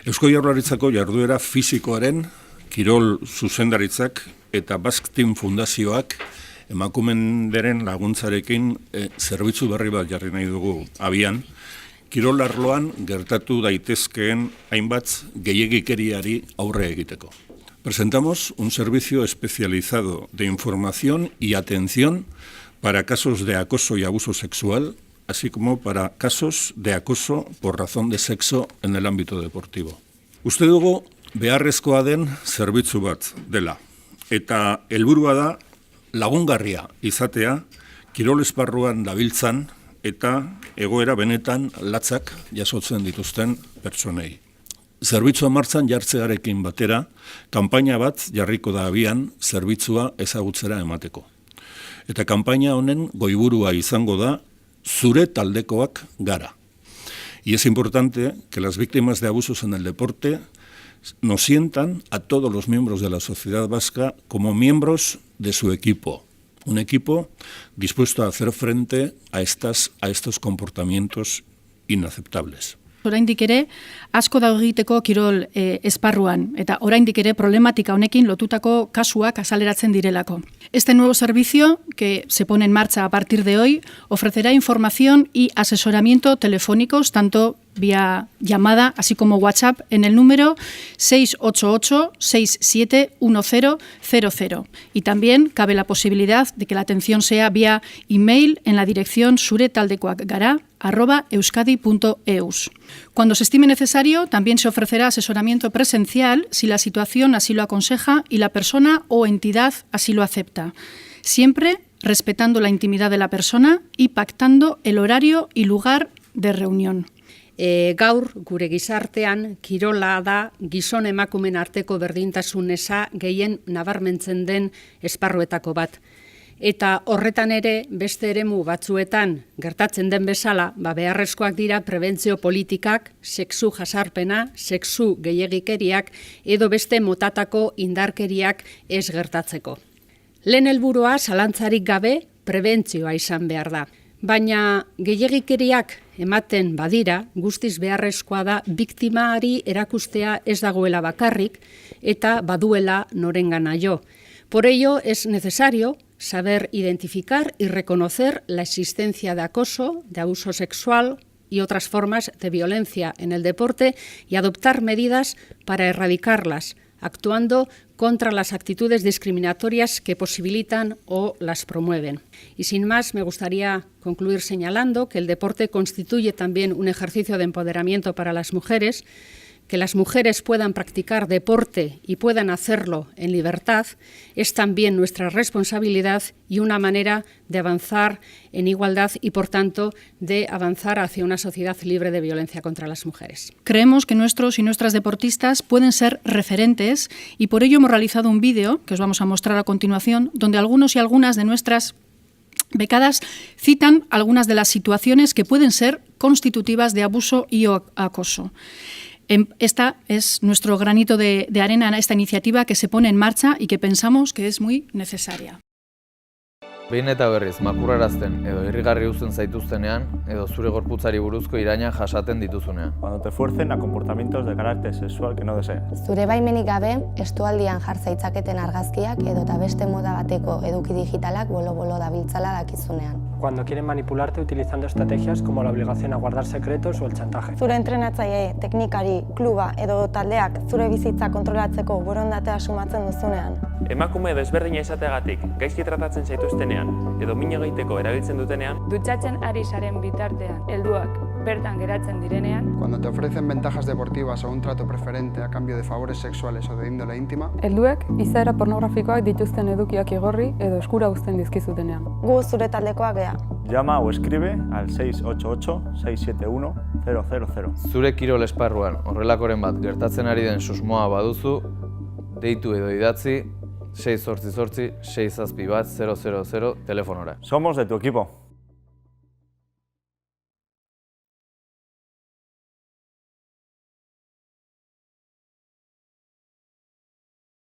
Eusko Jaurlaritzako jarduera fisikoaren kirol zuzendaritzak eta Basque Team Fundazioak emakumenderen laguntzarekin zerbitzu berri bat jarri nahi dugu abian, kirol arloan gertatu daitezkeen hainbat gehiegikeriari aurre egiteko. Presentamos un servicio especializado de información y atención para casos de acoso y abuso sexual, así como para casos de acoso por razón de sexo en el ámbito deportivo. Uste dugu beharrezkoa den zerbitzu bat dela, eta helburua da lagungarria izatea kirol esparruan dabiltzan eta egoera benetan latzak jasotzen dituzten pertsonei. Zerbitzua martxan jartzearekin batera, kanpaina bat jarriko da abian zerbitzua ezagutzera emateko. Eta kanpaina honen goiburua izango da zure taldekoak gara. Y es importante que las víctimas de abusos en el deporte nos sientan a todos los miembros de la sociedad vasca como miembros de su equipo. Un equipo dispuesto a hacer frente a estos comportamientos inaceptables. Oraindik ere, asko dago egiteko kirol esparruan, eta oraindik ere problematika honekin lotutako kasuak azaleratzen direlako. Este nuevo servicio, que se pone en marcha a partir de hoy, ofrecerá información y asesoramiento telefónicos, tanto vía llamada, así como WhatsApp, en el número 688-671000. Y también cabe la posibilidad de que la atención sea vía email en la dirección zuretaldekoakgara@euskadi.eus. Cuando se estime necesario, también se ofrecerá asesoramiento presencial si la situación así lo aconseja y la persona o entidad así lo acepta. Siempre respetando la intimidad de la persona y pactando el horario y lugar de reunión. Gaur, gure gizartean, kirola da gizon emakumen arteko berdintasun eza gehien nabarmentzen den esparruetako bat. Eta horretan ere, beste eremu batzuetan gertatzen den bezala, beharrezkoak dira prebentzio politikak, sexu jasarpena, sexu gehiegikeriak edo beste motatako indarkeriak ez gertatzeko. Lehen helburua zalantzarik gabe prebentzioa izan behar da. Baina gehiegikeriak ematen badira, guztiz beharrezkoa da biktimari erakustea ez dagoela bakarrik eta baduela norengana jo. Por ello es necesario saber identificar y reconocer la existencia de acoso, de abuso sexual y otras formas de violencia en el deporte y adoptar medidas para erradicarlas, actuando contra las actitudes discriminatorias que posibilitan o las promueven. Y sin más, me gustaría concluir señalando que el deporte constituye también un ejercicio de empoderamiento para las mujeres, que las mujeres puedan practicar deporte y puedan hacerlo en libertad, es también nuestra responsabilidad y una manera de avanzar en igualdad y, por tanto, de avanzar hacia una sociedad libre de violencia contra las mujeres. Creemos que nuestros y nuestras deportistas pueden ser referentes y por ello hemos realizado un vídeo, que os vamos a mostrar a continuación, donde algunos y algunas de nuestras becadas citan algunas de las situaciones que pueden ser constitutivas de abuso y acoso. Esta es nuestro granito de arena en esta iniciativa que se pone en marcha y que pensamos que es muy necesaria. Behin eta berriz makurrarazten edo irrigarri uzten zaituztenean edo zure gorputzari buruzko iraina jasaten dituzunean. Cuando te fuercen a comportamientos de carácter sexual que no deseas. Zure baimenik gabe, estualdian jar zaitzaketen argazkiak edota beste moda bateko eduki digitalak bolo-bolo dabiltzala dakizunean. Cuando quieren manipularte utilizando estrategias como la obligación a guardar secretos o el chantaje. Zure entrenatzaile, teknikari, kluba edo taldeak zure bizitza kontrolatzeko borondatea sumatzen duzunean. Emakume desberdina izateagatik gaizki tratatzen zaituztenean edo min egiteko erabiltzen dutenean. Dutxatzen ari zaren bitartean, helduak bertan geratzen direnean. Cuando te ofrecen ventajas deportivas o un trato preferente a cambio de favores sexuales o de índole íntima. Helduek izaera pornografikoak dituzten edukiak igorri edo eskura uzten dizkizutenean. Gu zure taldekoak gea. Llama o escribe al 688-671-000. Zure kirol esparruan horrelakoren bat gertatzen ari den susmoa baduzu, deitu edo idatzi 688-671-000 telefonora. Somos de tu equipo.